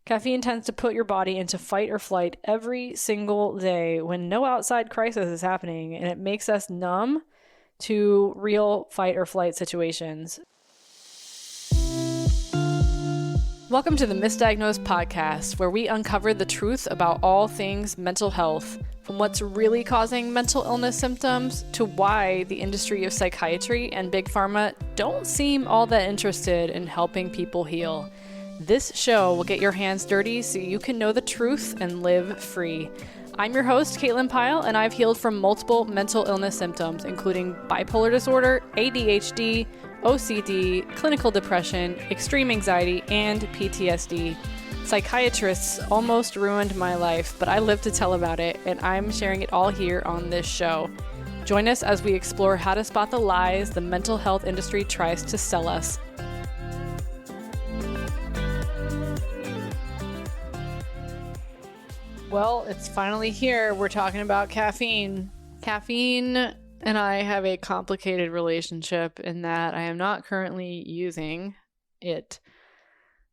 Caffeine tends to put your body into fight or flight every single day when no outside crisis is happening, and it makes us numb to real fight or flight situations. Welcome to the Misdiagnosed Podcast, where we uncover the truth about all things mental health, from what's really causing mental illness symptoms to why the industry of psychiatry and big pharma don't seem all that interested in helping people heal. This show will get your hands dirty so you can know the truth and live free. I'm your host, Caitlin Pyle, and I've healed from multiple mental illness symptoms, including bipolar disorder, ADHD, OCD, clinical depression, extreme anxiety, and PTSD. Psychiatrists almost ruined my life, but I live to tell about it, and I'm sharing it all here on this show. Join us as we explore how to spot the lies the mental health industry tries to sell us. Well, it's finally here. We're talking about caffeine. Caffeine and I have a complicated relationship in that I am not currently using it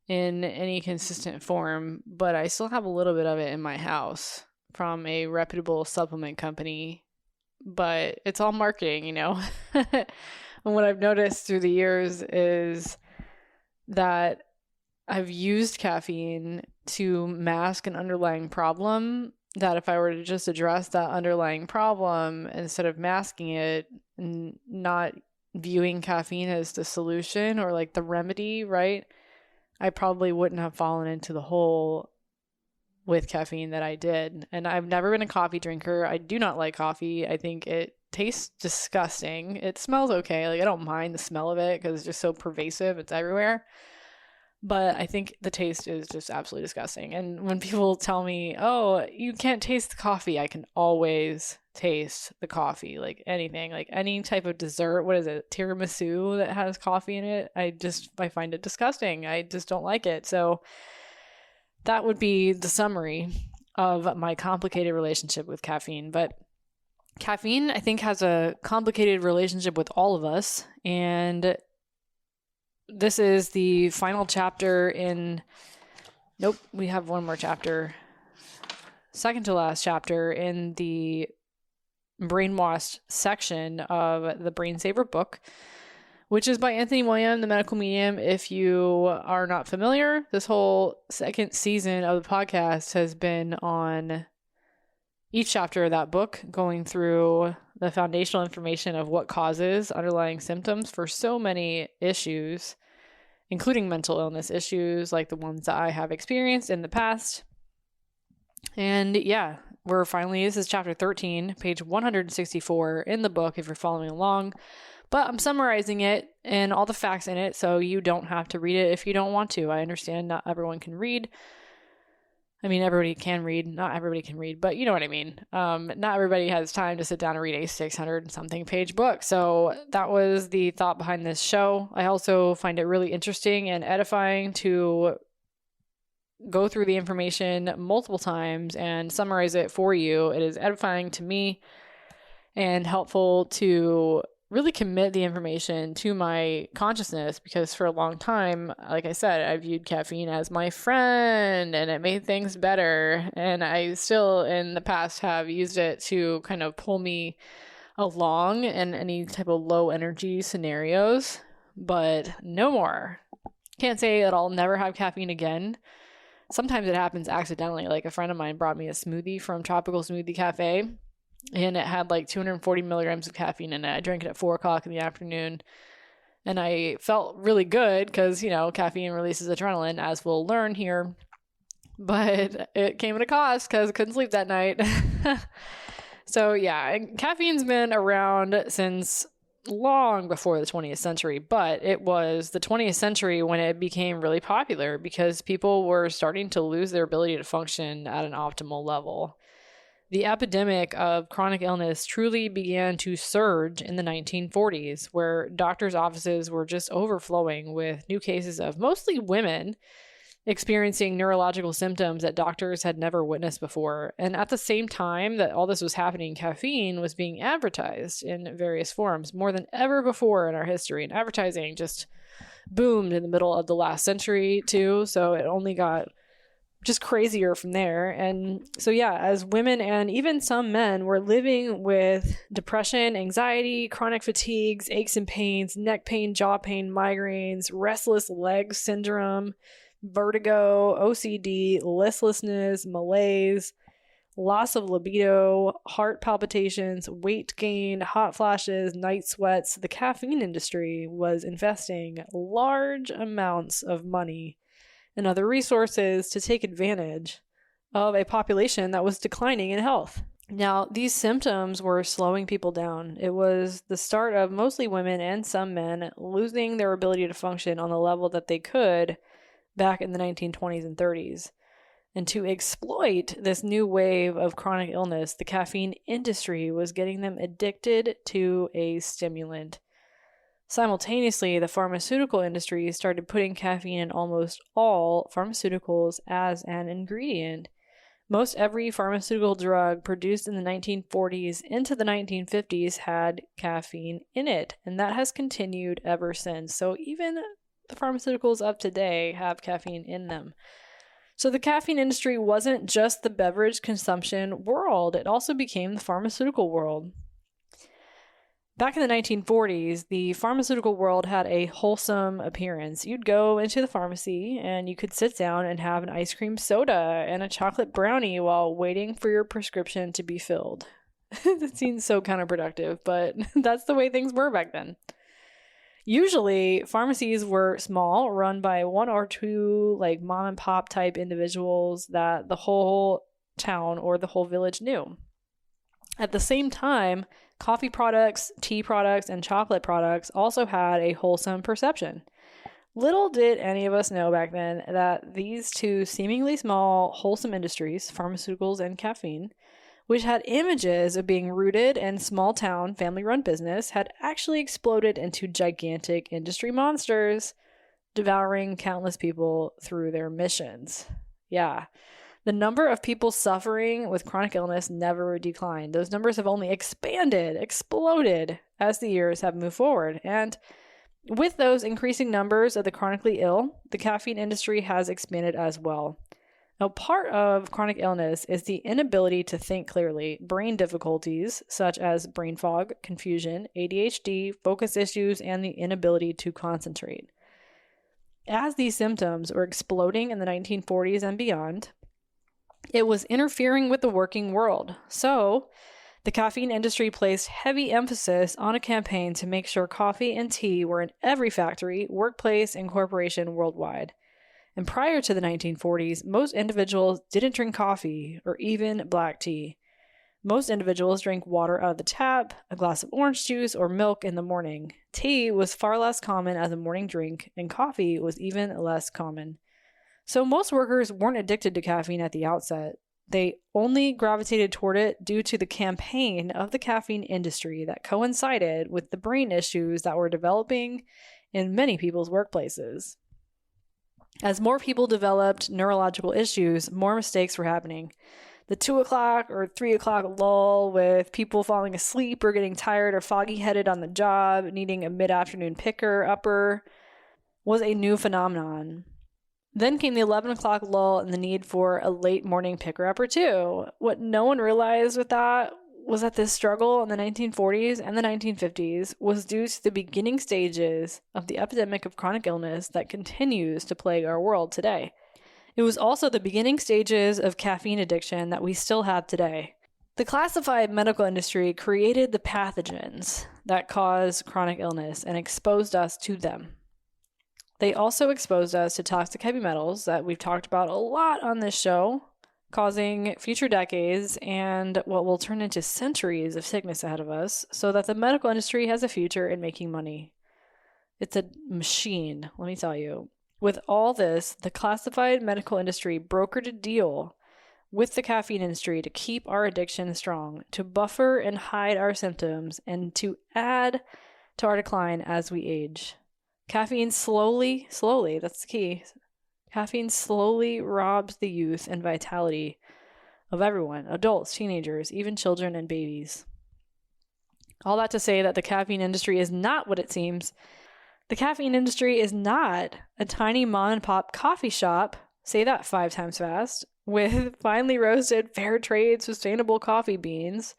in any consistent form, but I still have a little bit of it in my house from a reputable supplement company, but it's all marketing, you know? And what I've noticed through the years is that I've used caffeine to mask an underlying problem that if I were to just address that underlying problem instead of masking it and not viewing caffeine as the solution or like the remedy, right? I probably wouldn't have fallen into the hole with caffeine that I did. And I've never been a coffee drinker. I do not like coffee. I think it tastes disgusting. It smells okay. Like I don't mind the smell of it because it's just so pervasive. It's everywhere. But I think the taste is just absolutely disgusting. And when people tell me, oh, you can't taste the coffee, I can always taste the coffee. Like anything, like any type of dessert. What is it? Tiramisu that has coffee in it. I find it disgusting. I just don't like it. So that would be the summary of my complicated relationship with caffeine. But caffeine, I think, has a complicated relationship with all of us. And this is the final chapter we have one more chapter. Second to last chapter in the brainwashed section of the Brain Saver book, which is by Anthony William, the medical medium. If you are not familiar, this whole second season of the podcast has been on each chapter of that book, going through the foundational information of what causes underlying symptoms for so many issues, including mental illness issues like the ones that I have experienced in the past. And yeah, this is chapter 13, page 164 in the book if you're following along. But I'm summarizing it and all the facts in it so you don't have to read it if you don't want to. I understand not everyone can read. I mean, everybody can read. Not everybody can read, but you know what I mean. Not everybody has time to sit down and read a 600-something page book. So that was the thought behind this show. I also find it really interesting and edifying to go through the information multiple times and summarize it for you. It is edifying to me and helpful to really commit the information to my consciousness, because for a long time, like I said, I viewed caffeine as my friend and it made things better. And I still in the past have used it to kind of pull me along in any type of low energy scenarios, but no more. Can't say that I'll never have caffeine again. Sometimes it happens accidentally. Like a friend of mine brought me a smoothie from Tropical Smoothie Cafe, and it had like 240 milligrams of caffeine in it. I drank it at 4 o'clock in the afternoon, and I felt really good because, you know, caffeine releases adrenaline, as we'll learn here. But it came at a cost because I couldn't sleep that night. So yeah, caffeine's been around since long before the 20th century, but it was the 20th century when it became really popular because people were starting to lose their ability to function at an optimal level. The epidemic of chronic illness truly began to surge in the 1940s, where doctors' offices were just overflowing with new cases of mostly women experiencing neurological symptoms that doctors had never witnessed before. And at the same time that all this was happening, caffeine was being advertised in various forms more than ever before in our history. And advertising just boomed in the middle of the last century too. So it only got just crazier from there. And so, yeah, as women and even some men were living with depression, anxiety, chronic fatigues, aches and pains, neck pain, jaw pain, migraines, restless leg syndrome, vertigo, OCD, listlessness, malaise, loss of libido, heart palpitations, weight gain, hot flashes, night sweats, the caffeine industry was investing large amounts of money and other resources to take advantage of a population that was declining in health. Now, these symptoms were slowing people down. It was the start of mostly women and some men losing their ability to function on the level that they could back in the 1920s and 30s. And to exploit this new wave of chronic illness, the caffeine industry was getting them addicted to a stimulant. Simultaneously, the pharmaceutical industry started putting caffeine in almost all pharmaceuticals as an ingredient. Most every pharmaceutical drug produced in the 1940s into the 1950s had caffeine in it, and that has continued ever since. So even the pharmaceuticals of today have caffeine in them. So the caffeine industry wasn't just the beverage consumption world, it also became the pharmaceutical world. Back in the 1940s, the pharmaceutical world had a wholesome appearance. You'd go into the pharmacy and you could sit down and have an ice cream soda and a chocolate brownie while waiting for your prescription to be filled. That seems so counterproductive, but that's the way things were back then. Usually, pharmacies were small, run by one or two like mom and pop type individuals that the whole town or the whole village knew. At the same time, coffee products, tea products, and chocolate products also had a wholesome perception. Little did any of us know back then that these two seemingly small, wholesome industries, pharmaceuticals and caffeine, which had images of being rooted in small-town, family-run business, had actually exploded into gigantic industry monsters, devouring countless people through their missions. Yeah. The number of people suffering with chronic illness never declined. Those numbers have only exploded as the years have moved forward. And with those increasing numbers of the chronically ill, the caffeine industry has expanded as well. Now, part of chronic illness is the inability to think clearly, brain difficulties such as brain fog, confusion, ADHD, focus issues, and the inability to concentrate. As these symptoms were exploding in the 1940s and beyond, it was interfering with the working world. So, the caffeine industry placed heavy emphasis on a campaign to make sure coffee and tea were in every factory, workplace, and corporation worldwide. And prior to the 1940s, most individuals didn't drink coffee or even black tea. Most individuals drank water out of the tap, a glass of orange juice, or milk in the morning. Tea was far less common as a morning drink, and coffee was even less common. So most workers weren't addicted to caffeine at the outset. They only gravitated toward it due to the campaign of the caffeine industry that coincided with the brain issues that were developing in many people's workplaces. As more people developed neurological issues, more mistakes were happening. The 2 o'clock or 3 o'clock lull with people falling asleep or getting tired or foggy-headed on the job, needing a mid-afternoon picker-upper, was a new phenomenon. Then came the 11 o'clock lull and the need for a late morning picker-upper too. What no one realized with that was that this struggle in the 1940s and the 1950s was due to the beginning stages of the epidemic of chronic illness that continues to plague our world today. It was also the beginning stages of caffeine addiction that we still have today. The classified medical industry created the pathogens that cause chronic illness and exposed us to them. They also exposed us to toxic heavy metals that we've talked about a lot on this show, causing future decades and what will turn into centuries of sickness ahead of us, so that the medical industry has a future in making money. It's a machine, let me tell you. With all this, the classified medical industry brokered a deal with the caffeine industry to keep our addiction strong, to buffer and hide our symptoms, and to add to our decline as we age. Caffeine slowly, that's the key. Caffeine slowly robs the youth and vitality of everyone, adults, teenagers, even children and babies. All that to say that the caffeine industry is not what it seems. The caffeine industry is not a tiny mom and pop coffee shop say that 5 times fast, with finely roasted, fair trade, sustainable coffee beans,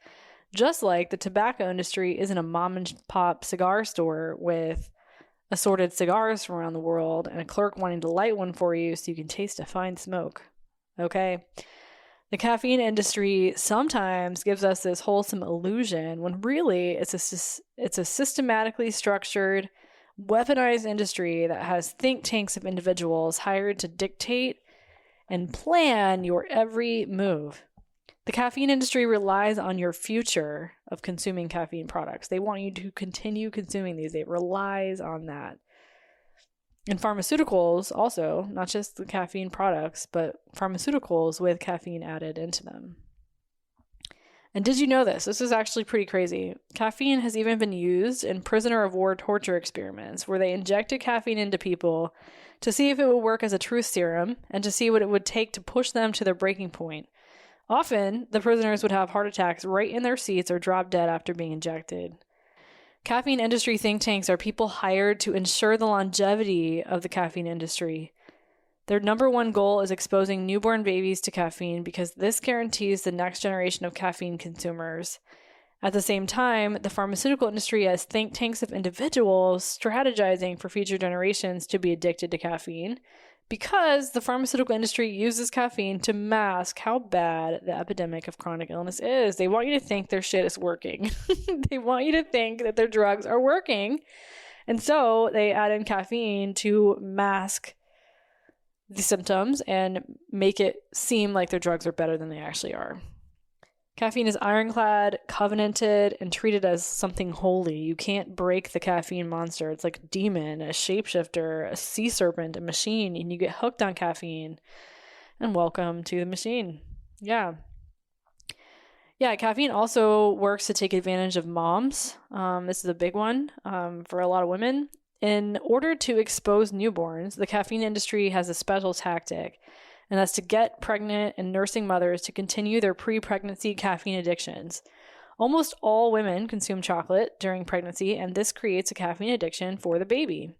just like the tobacco industry isn't a mom and pop cigar store with assorted cigars from around the world and a clerk wanting to light one for you so you can taste a fine smoke. Okay? The caffeine industry sometimes gives us this wholesome illusion when really it's a systematically structured, weaponized industry that has think tanks of individuals hired to dictate and plan your every move. The caffeine industry relies on your future of consuming caffeine products. They want you to continue consuming these. It relies on that. And pharmaceuticals also, not just the caffeine products, but pharmaceuticals with caffeine added into them. And did you know this? This is actually pretty crazy. Caffeine has even been used in prisoner of war torture experiments where they injected caffeine into people to see if it would work as a truth serum and to see what it would take to push them to their breaking point. Often, the prisoners would have heart attacks right in their seats or drop dead after being injected. Caffeine industry think tanks are people hired to ensure the longevity of the caffeine industry. Their number one goal is exposing newborn babies to caffeine because this guarantees the next generation of caffeine consumers. At the same time, the pharmaceutical industry has think tanks of individuals strategizing for future generations to be addicted to caffeine because the pharmaceutical industry uses caffeine to mask how bad the epidemic of chronic illness is. They want you to think their shit is working. They want you to think that their drugs are working. And so they add in caffeine to mask the symptoms and make it seem like their drugs are better than they actually are. Caffeine is ironclad, covenanted, and treated as something holy. You can't break the caffeine monster. It's like a demon, a shapeshifter, a sea serpent, a machine, and you get hooked on caffeine. And welcome to the machine. Yeah, caffeine also works to take advantage of moms. This is a big one for a lot of women. In order to expose newborns, the caffeine industry has a special tactic, and that's to get pregnant and nursing mothers to continue their pre-pregnancy caffeine addictions. Almost all women consume chocolate during pregnancy, and this creates a caffeine addiction for the baby.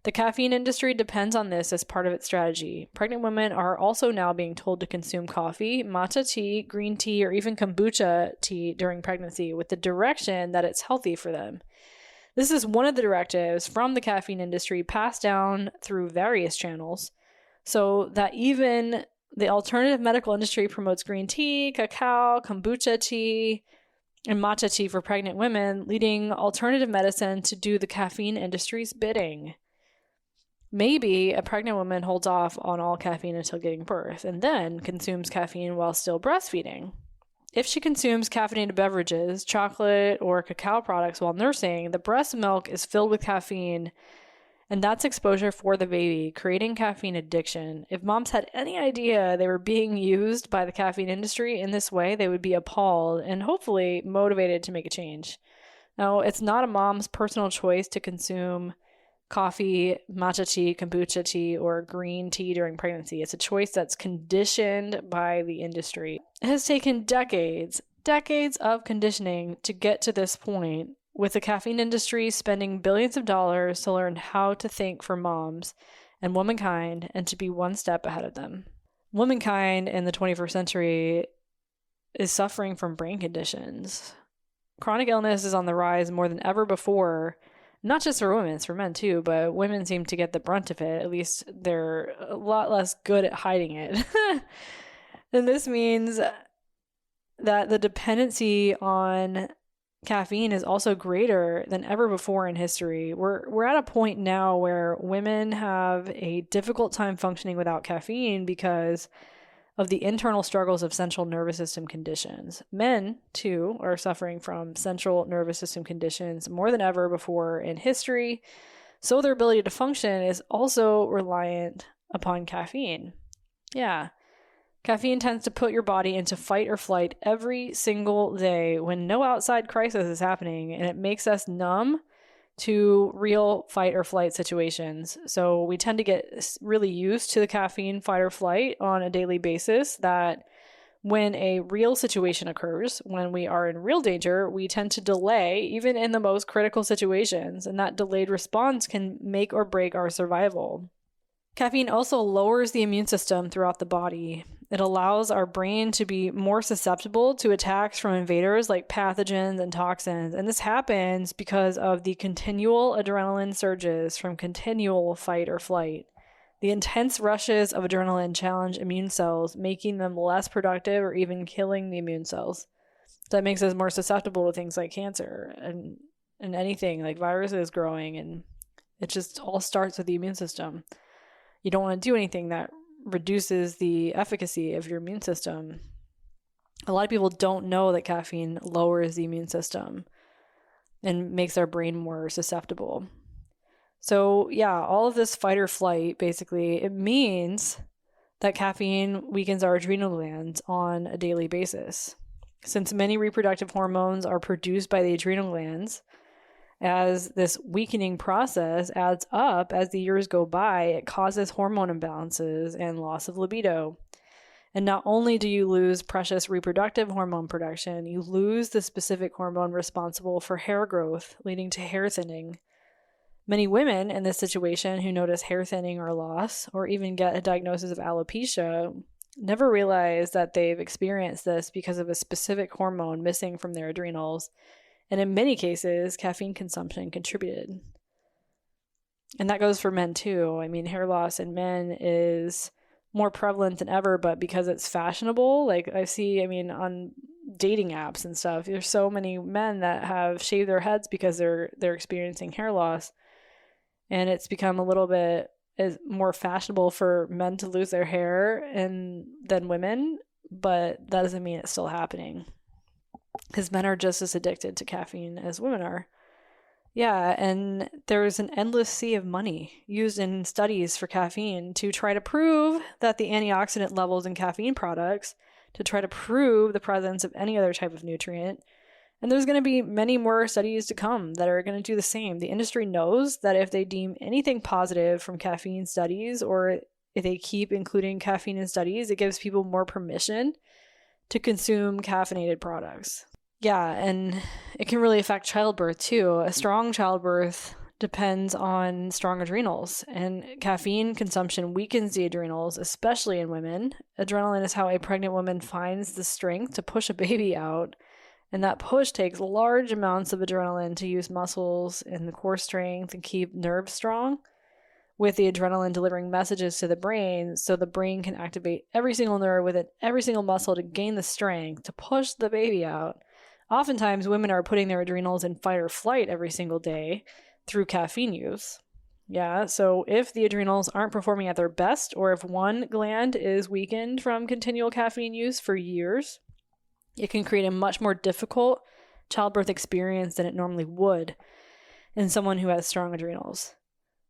The caffeine industry depends on this as part of its strategy. Pregnant women are also now being told to consume coffee, matcha tea, green tea, or even kombucha tea during pregnancy with the direction that it's healthy for them. This is one of the directives from the caffeine industry passed down through various channels, so that even the alternative medical industry promotes green tea, cacao, kombucha tea, and matcha tea for pregnant women, leading alternative medicine to do the caffeine industry's bidding. Maybe a pregnant woman holds off on all caffeine until giving birth and then consumes caffeine while still breastfeeding. If she consumes caffeinated beverages, chocolate, or cacao products while nursing, the breast milk is filled with caffeine, and that's exposure for the baby, creating caffeine addiction. If moms had any idea they were being used by the caffeine industry in this way, they would be appalled and hopefully motivated to make a change. Now, it's not a mom's personal choice to consume coffee, matcha tea, kombucha tea, or green tea during pregnancy. It's a choice that's conditioned by the industry. It has taken decades of conditioning to get to this point, with the caffeine industry spending billions of dollars to learn how to think for moms and womankind and to be one step ahead of them. Womankind in the 21st century is suffering from brain conditions. Chronic illness is on the rise more than ever before. Not just for women, it's for men too, but women seem to get the brunt of it. At least they're a lot less good at hiding it. And this means that the dependency on caffeine is also greater than ever before in history. We're at a point now where women have a difficult time functioning without caffeine because of the internal struggles of central nervous system conditions. Men, too, are suffering from central nervous system conditions more than ever before in history, so their ability to function is also reliant upon caffeine. Yeah. Caffeine tends to put your body into fight or flight every single day when no outside crisis is happening, and it makes us numb to real fight or flight situations. So we tend to get really used to the caffeine fight or flight on a daily basis that when a real situation occurs, when we are in real danger, we tend to delay even in the most critical situations, and that delayed response can make or break our survival. Caffeine also lowers the immune system throughout the body. It allows our brain to be more susceptible to attacks from invaders like pathogens and toxins. And this happens because of the continual adrenaline surges from continual fight or flight. The intense rushes of adrenaline challenge immune cells, making them less productive or even killing the immune cells. That makes us more susceptible to things like cancer and anything like viruses growing. And it just all starts with the immune system. You don't want to do anything that reduces the efficacy of your immune system. A lot of people don't know that caffeine lowers the immune system and makes our brain more susceptible. So yeah, all of this fight or flight, basically, it means that caffeine weakens our adrenal glands on a daily basis. Since many reproductive hormones are produced by the adrenal glands, as this weakening process adds up as the years go by, it causes hormone imbalances and loss of libido. And not only do you lose precious reproductive hormone production, you lose the specific hormone responsible for hair growth, leading to hair thinning. Many women in this situation who notice hair thinning or loss, or even get a diagnosis of alopecia, never realize that they've experienced this because of a specific hormone missing from their adrenals. And in many cases, caffeine consumption contributed. And that goes for men too. I mean, hair loss in men is more prevalent than ever, but because it's fashionable, like I see, on dating apps and stuff, there's so many men that have shaved their heads because they're experiencing hair loss. And it's become a little bit more fashionable for men to lose their hair than women, but that doesn't mean it's still happening. Because men are just as addicted to caffeine as women are. Yeah, and there's an endless sea of money used in studies for caffeine to try to prove that the antioxidant levels in caffeine products, to try to prove the presence of any other type of nutrient. And there's going to be many more studies to come that are going to do the same. The industry knows that if they deem anything positive from caffeine studies, or if they keep including caffeine in studies, it gives people more permission to consume caffeinated products. Yeah, and it can really affect childbirth too. A strong childbirth depends on strong adrenals, and caffeine consumption weakens the adrenals, especially in women. Adrenaline is how a pregnant woman finds the strength to push a baby out, and that push takes large amounts of adrenaline to use muscles and the core strength and keep nerves strong, with the adrenaline delivering messages to the brain so the brain can activate every single nerve within every single muscle to gain the strength to push the baby out. Oftentimes, women are putting their adrenals in fight or flight every single day through caffeine use. Yeah, so if the adrenals aren't performing at their best, or if one gland is weakened from continual caffeine use for years, it can create a much more difficult childbirth experience than it normally would in someone who has strong adrenals.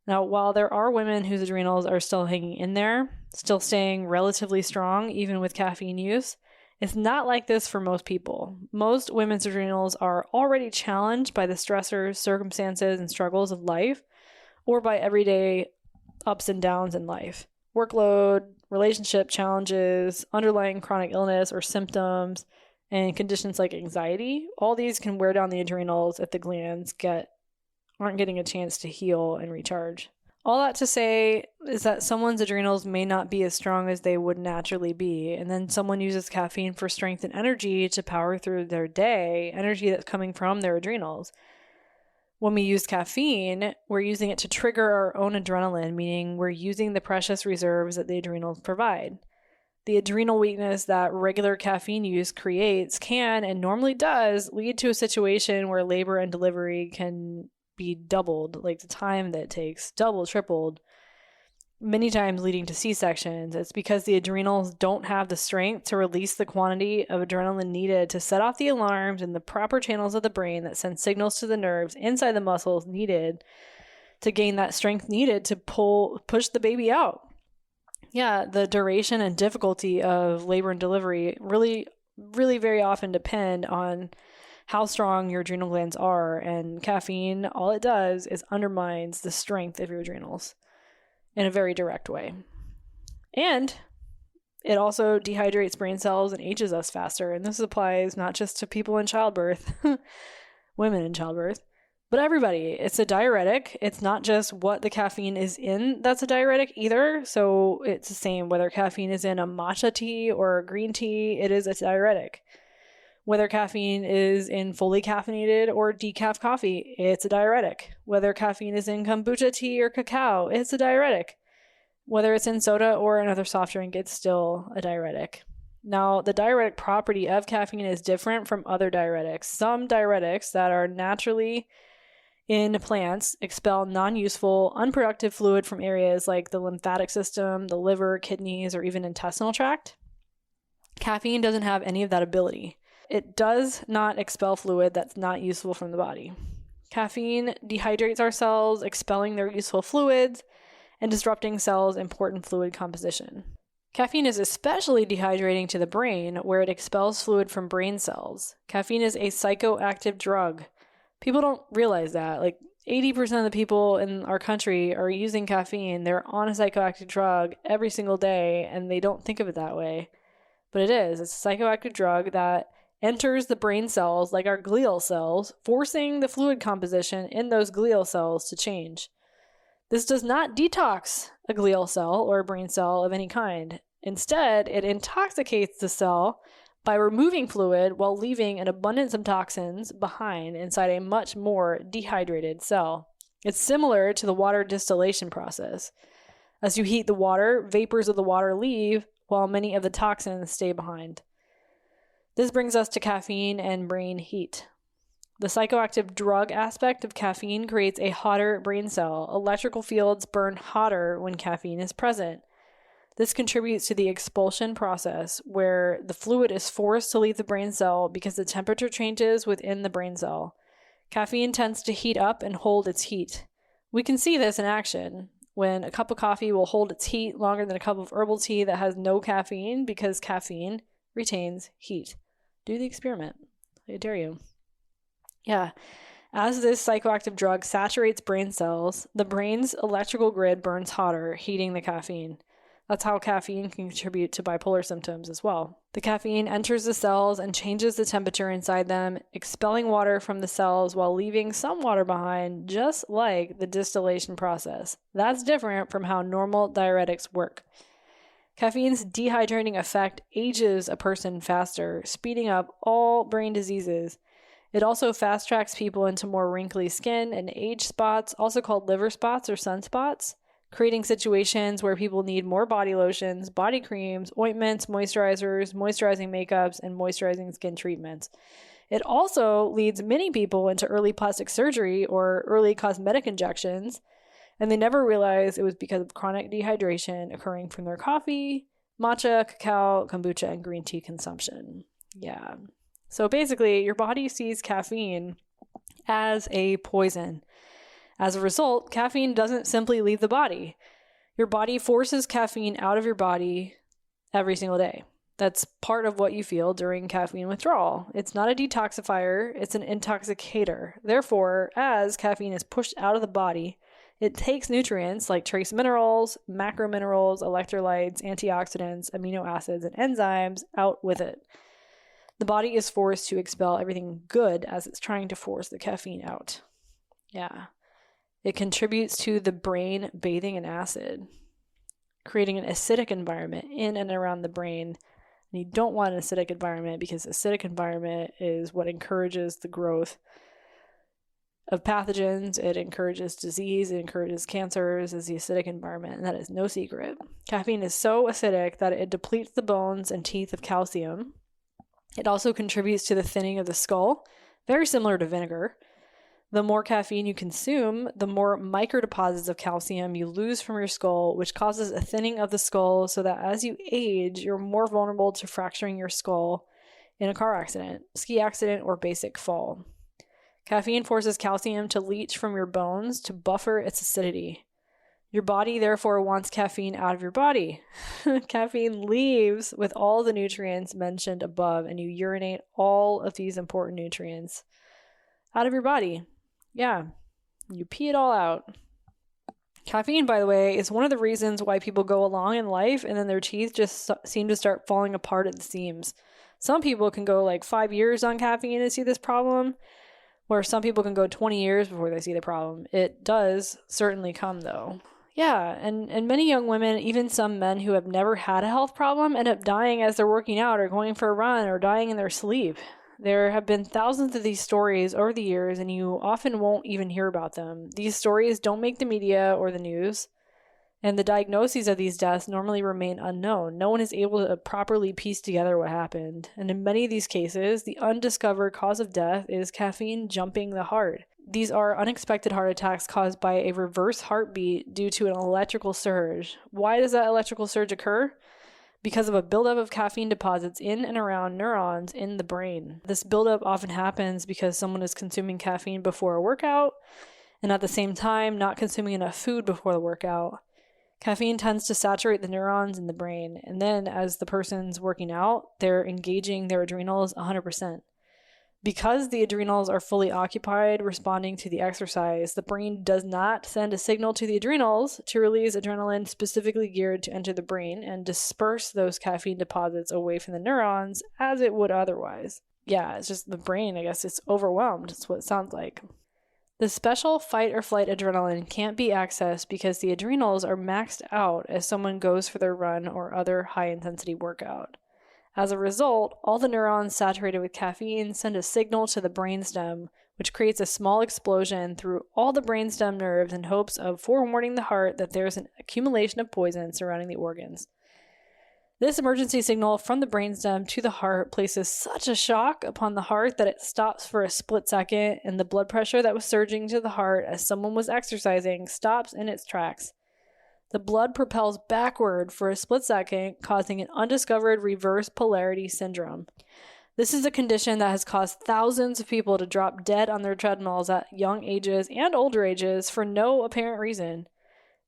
Now, while there are women whose adrenals are still hanging in there, still staying relatively strong even with caffeine use, it's not like this for most people. Most women's adrenals are already challenged by the stressors, circumstances, and struggles of life, or by everyday ups and downs in life. Workload, relationship challenges, underlying chronic illness or symptoms, and conditions like anxiety. All these can wear down the adrenals if the glands aren't getting a chance to heal and recharge. All that to say is that someone's adrenals may not be as strong as they would naturally be, and then someone uses caffeine for strength and energy to power through their day, energy that's coming from their adrenals. When we use caffeine, we're using it to trigger our own adrenaline, meaning we're using the precious reserves that the adrenals provide. The adrenal weakness that regular caffeine use creates can, and normally does, lead to a situation where labor and delivery can be doubled, like the time that it takes, doubled, tripled, many times leading to C-sections. It's because the adrenals don't have the strength to release the quantity of adrenaline needed to set off the alarms in the proper channels of the brain that send signals to the nerves inside the muscles needed to gain that strength needed to push the baby out. Yeah, the duration and difficulty of labor and delivery really, really very often depend on how strong your adrenal glands are, and caffeine, all it does is undermines the strength of your adrenals in a very direct way. And it also dehydrates brain cells and ages us faster. And this applies not just to people in childbirth, women in childbirth, But everybody, it's a diuretic. It's not just what the caffeine is in that's a diuretic either. So it's the same whether caffeine is in a matcha tea or a green tea, it is a diuretic. Whether caffeine is in fully caffeinated or decaf coffee, it's a diuretic. Whether caffeine is in kombucha tea or cacao, it's a diuretic. Whether it's in soda or another soft drink, it's still a diuretic. Now, the diuretic property of caffeine is different from other diuretics. Some diuretics that are naturally in plants expel non-useful, unproductive fluid from areas like the lymphatic system, the liver, kidneys, or even intestinal tract. Caffeine doesn't have any of that ability. It does not expel fluid that's not useful from the body. Caffeine dehydrates our cells, expelling their useful fluids and disrupting cells' important fluid composition. Caffeine is especially dehydrating to the brain, where it expels fluid from brain cells. Caffeine is a psychoactive drug. People don't realize that. Like 80% of the people in our country are using caffeine. They're on a psychoactive drug every single day, and they don't think of it that way. But it is. It's a psychoactive drug that enters the brain cells, like our glial cells, forcing the fluid composition in those glial cells to change. This does not detox a glial cell or a brain cell of any kind. Instead, it intoxicates the cell by removing fluid while leaving an abundance of toxins behind inside a much more dehydrated cell. It's similar to the water distillation process. As you heat the water, vapors of the water leave while many of the toxins stay behind. This brings us to caffeine and brain heat. The psychoactive drug aspect of caffeine creates a hotter brain cell. Electrical fields burn hotter when caffeine is present. This contributes to the expulsion process, where the fluid is forced to leave the brain cell because the temperature changes within the brain cell. Caffeine tends to heat up and hold its heat. We can see this in action when a cup of coffee will hold its heat longer than a cup of herbal tea that has no caffeine because caffeine retains heat. Do the experiment. I dare you. Yeah. As this psychoactive drug saturates brain cells, the brain's electrical grid burns hotter, heating the caffeine. That's how caffeine can contribute to bipolar symptoms as well. The caffeine enters the cells and changes the temperature inside them, expelling water from the cells while leaving some water behind, just like the distillation process. That's different from how normal diuretics work. Caffeine's dehydrating effect ages a person faster, speeding up all brain diseases. It also fast-tracks people into more wrinkly skin and age spots, also called liver spots or sunspots, creating situations where people need more body lotions, body creams, ointments, moisturizers, moisturizing makeups, and moisturizing skin treatments. It also leads many people into early plastic surgery or early cosmetic injections, and they never realize it was because of chronic dehydration occurring from their coffee, matcha, cacao, kombucha, and green tea consumption. Yeah. So basically, your body sees caffeine as a poison. As a result, caffeine doesn't simply leave the body. Your body forces caffeine out of your body every single day. That's part of what you feel during caffeine withdrawal. It's not a detoxifier, it's an intoxicator. Therefore, as caffeine is pushed out of the body, it takes nutrients like trace minerals, macrominerals, electrolytes, antioxidants, amino acids, and enzymes out with it. The body is forced to expel everything good as it's trying to force the caffeine out. Yeah. It contributes to the brain bathing in acid, creating an acidic environment in and around the brain. And you don't want an acidic environment because acidic environment is what encourages the growth of pathogens. It encourages disease. It encourages cancers as the acidic environment. And that is no secret. Caffeine is so acidic that it depletes the bones and teeth of calcium. It also contributes to the thinning of the skull, very similar to vinegar. The more caffeine you consume, the more microdeposits of calcium you lose from your skull, which causes a thinning of the skull so that as you age, you're more vulnerable to fracturing your skull in a car accident, ski accident, or basic fall. Caffeine forces calcium to leach from your bones to buffer its acidity. Your body, therefore, wants caffeine out of your body. Caffeine leaves with all the nutrients mentioned above, and you urinate all of these important nutrients out of your body. Yeah, you pee it all out. Caffeine, by the way, is one of the reasons why people go along in life and then their teeth just seem to start falling apart at the seams. Some people can go like 5 years on caffeine and see this problem, where some people can go 20 years before they see the problem. It does certainly come, though. Yeah, and many young women, even some men who have never had a health problem, end up dying as they're working out or going for a run or dying in their sleep. There have been thousands of these stories over the years, and you often won't even hear about them. These stories don't make the media or the news, and the diagnoses of these deaths normally remain unknown. No one is able to properly piece together what happened. And in many of these cases, the undiscovered cause of death is caffeine jumping the heart. These are unexpected heart attacks caused by a reverse heartbeat due to an electrical surge. Why does that electrical surge occur? Because of a buildup of caffeine deposits in and around neurons in the brain. This buildup often happens because someone is consuming caffeine before a workout and at the same time not consuming enough food before the workout. Caffeine tends to saturate the neurons in the brain, and then as the person's working out, they're engaging their adrenals 100%. Because the adrenals are fully occupied responding to the exercise, the brain does not send a signal to the adrenals to release adrenaline specifically geared to enter the brain and disperse those caffeine deposits away from the neurons as it would otherwise. Yeah, it's just the brain, I guess, it's overwhelmed. That's what it sounds like. The special fight or flight adrenaline can't be accessed because the adrenals are maxed out as someone goes for their run or other high-intensity workout. As a result, all the neurons saturated with caffeine send a signal to the brainstem, which creates a small explosion through all the brainstem nerves in hopes of forewarning the heart that there's an accumulation of poison surrounding the organs. This emergency signal from the brainstem to the heart places such a shock upon the heart that it stops for a split second, and the blood pressure that was surging to the heart as someone was exercising stops in its tracks. The blood propels backward for a split second, causing an undiscovered reverse polarity syndrome. This is a condition that has caused thousands of people to drop dead on their treadmills at young ages and older ages for no apparent reason.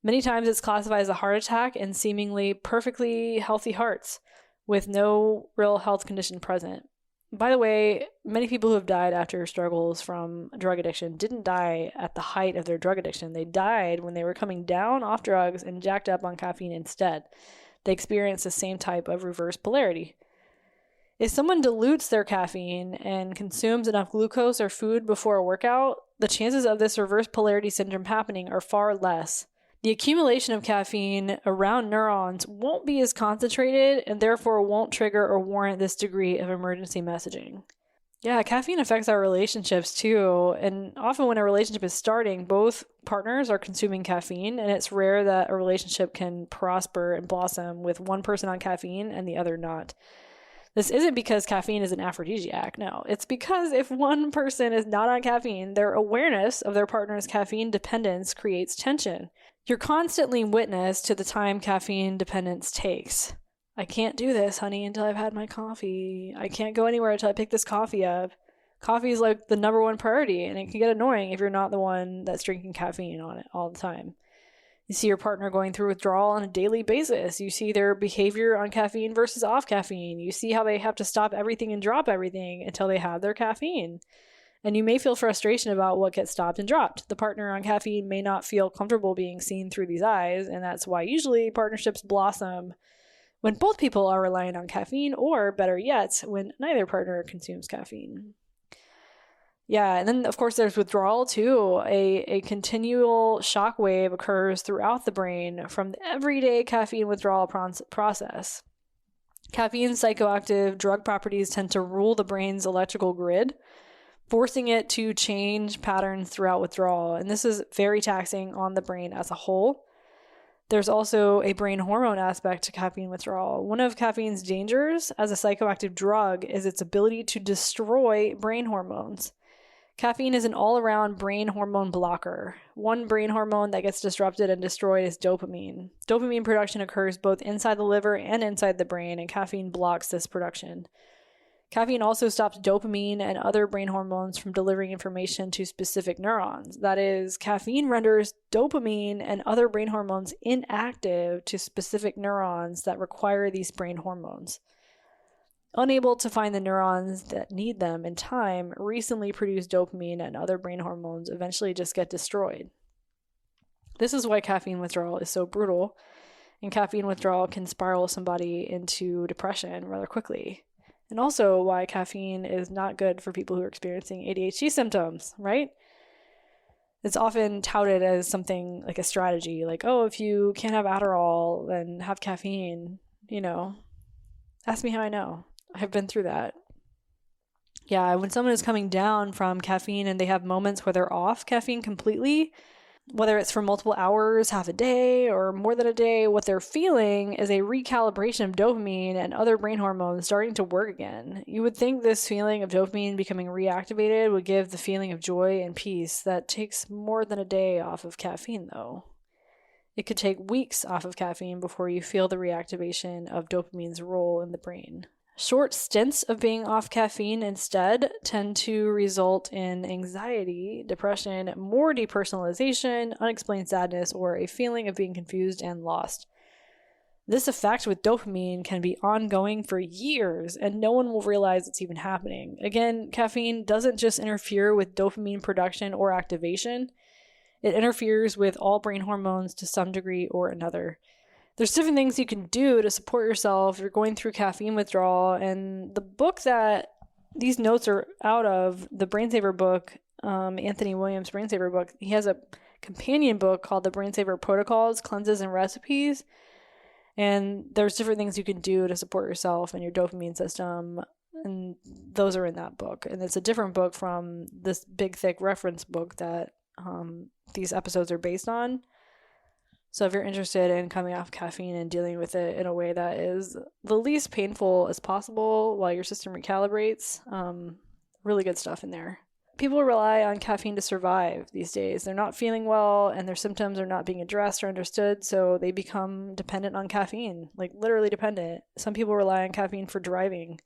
Many times it's classified as a heart attack in seemingly perfectly healthy hearts with no real health condition present. By the way, many people who have died after struggles from drug addiction didn't die at the height of their drug addiction. They died when they were coming down off drugs and jacked up on caffeine instead. They experienced the same type of reverse polarity. If someone dilutes their caffeine and consumes enough glucose or food before a workout, the chances of this reverse polarity syndrome happening are far less. The accumulation of caffeine around neurons won't be as concentrated and therefore won't trigger or warrant this degree of emergency messaging. Yeah, caffeine affects our relationships too, and often when a relationship is starting, both partners are consuming caffeine, and it's rare that a relationship can prosper and blossom with one person on caffeine and the other not. This isn't because caffeine is an aphrodisiac, no. It's because if one person is not on caffeine, their awareness of their partner's caffeine dependence creates tension. You're constantly witness to the time caffeine dependence takes. I can't do this, honey, until I've had my coffee. I can't go anywhere until I pick this coffee up. Coffee is like the number one priority, and it can get annoying if you're not the one that's drinking caffeine on it all the time. You see your partner going through withdrawal on a daily basis. You see their behavior on caffeine versus off caffeine. You see how they have to stop everything and drop everything until they have their caffeine. And you may feel frustration about what gets stopped and dropped. The partner on caffeine may not feel comfortable being seen through these eyes, and that's why usually partnerships blossom when both people are relying on caffeine, or better yet, when neither partner consumes caffeine. Yeah, and then of course there's withdrawal too. A continual shock wave occurs throughout the brain from the everyday caffeine withdrawal process. Caffeine's psychoactive drug properties tend to rule the brain's electrical grid, forcing it to change patterns throughout withdrawal. And this is very taxing on the brain as a whole. There's also a brain hormone aspect to caffeine withdrawal. One of caffeine's dangers as a psychoactive drug is its ability to destroy brain hormones. Caffeine is an all-around brain hormone blocker. One brain hormone that gets disrupted and destroyed is dopamine. Dopamine production occurs both inside the liver and inside the brain, and caffeine blocks this production. Caffeine also stops dopamine and other brain hormones from delivering information to specific neurons. That is, caffeine renders dopamine and other brain hormones inactive to specific neurons that require these brain hormones. Unable to find the neurons that need them in time, recently produced dopamine and other brain hormones eventually just get destroyed. This is why caffeine withdrawal is so brutal, and caffeine withdrawal can spiral somebody into depression rather quickly. And also why caffeine is not good for people who are experiencing ADHD symptoms, right? It's often touted as something like a strategy, like, oh, if you can't have Adderall, then have caffeine, Ask me how I know. I've been through that. Yeah, when someone is coming down from caffeine and they have moments where they're off caffeine completely, whether it's for multiple hours, half a day, or more than a day, what they're feeling is a recalibration of dopamine and other brain hormones starting to work again. You would think this feeling of dopamine becoming reactivated would give the feeling of joy and peace. That takes more than a day off of caffeine, though. It could take weeks off of caffeine before you feel the reactivation of dopamine's role in the brain. Short stints of being off caffeine instead tend to result in anxiety, depression, more depersonalization, unexplained sadness, or a feeling of being confused and lost. This effect with dopamine can be ongoing for years, and no one will realize it's even happening. Again, caffeine doesn't just interfere with dopamine production or activation. It interferes with all brain hormones to some degree or another. There's different things you can do to support yourself if you're going through caffeine withdrawal. And the book that these notes are out of, the Brain Saver book, Anthony Williams' Brain Saver book, he has a companion book called the Brain Saver Protocols, Cleanses, and Recipes. And there's different things you can do to support yourself and your dopamine system. And those are in that book. And it's a different book from this big, thick reference book that these episodes are based on. So if you're interested in coming off caffeine and dealing with it in a way that is the least painful as possible while your system recalibrates, really good stuff in there. People rely on caffeine to survive these days. They're not feeling well and their symptoms are not being addressed or understood, so they become dependent on caffeine, like literally dependent. Some people rely on caffeine for driving,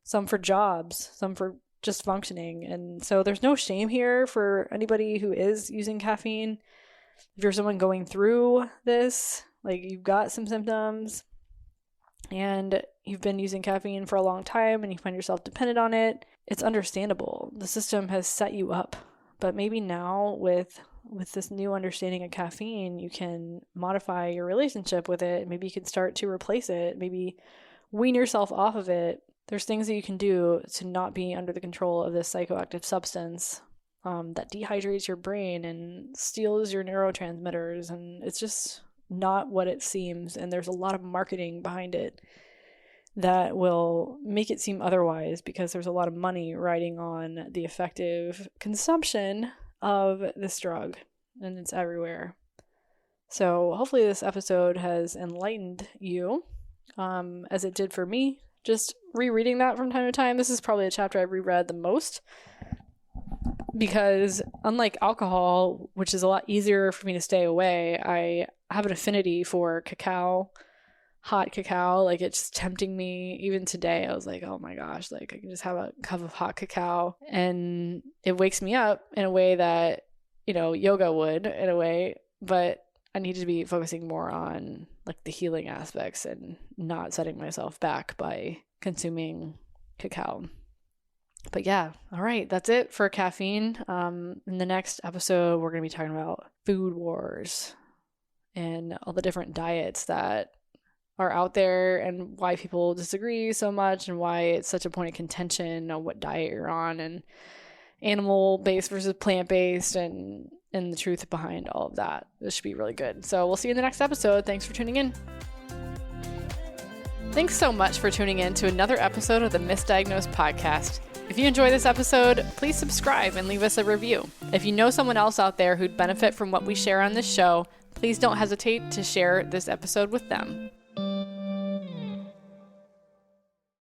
some for jobs, some for just functioning. And so there's no shame here for anybody who is using caffeine. If you're someone going through this, like you've got some symptoms and you've been using caffeine for a long time and you find yourself dependent on it, it's understandable. The system has set you up. But maybe now with this new understanding of caffeine, you can modify your relationship with it. Maybe you can start to replace it. Maybe wean yourself off of it. There's things that you can do to not be under the control of this psychoactive substance that dehydrates your brain and steals your neurotransmitters, and it's just not what it seems. And there's a lot of marketing behind it that will make it seem otherwise because there's a lot of money riding on the effective consumption of this drug, and it's everywhere. So hopefully this episode has enlightened you, as it did for me. Just rereading that from time to time. This is probably a chapter I've reread the most, because unlike alcohol, which is a lot easier for me to stay away, I have an affinity for cacao, hot cacao. Like, it's just tempting me. Even today, I was like, oh my gosh, like I can just have a cup of hot cacao and it wakes me up in a way that, yoga would in a way, but I need to be focusing more on like the healing aspects and not setting myself back by consuming cacao. But yeah, all right, that's it for caffeine. In the next episode, we're going to be talking about food wars and all the different diets that are out there and why people disagree so much and why it's such a point of contention on what diet you're on, and animal-based versus plant-based, and the truth behind all of that. This should be really good. So we'll see you in the next episode. Thanks for tuning in. Thanks so much for tuning in to another episode of the Misdiagnosed Podcast. If you enjoy this episode, please subscribe and leave us a review. If you know someone else out there who'd benefit from what we share on this show, please don't hesitate to share this episode with them.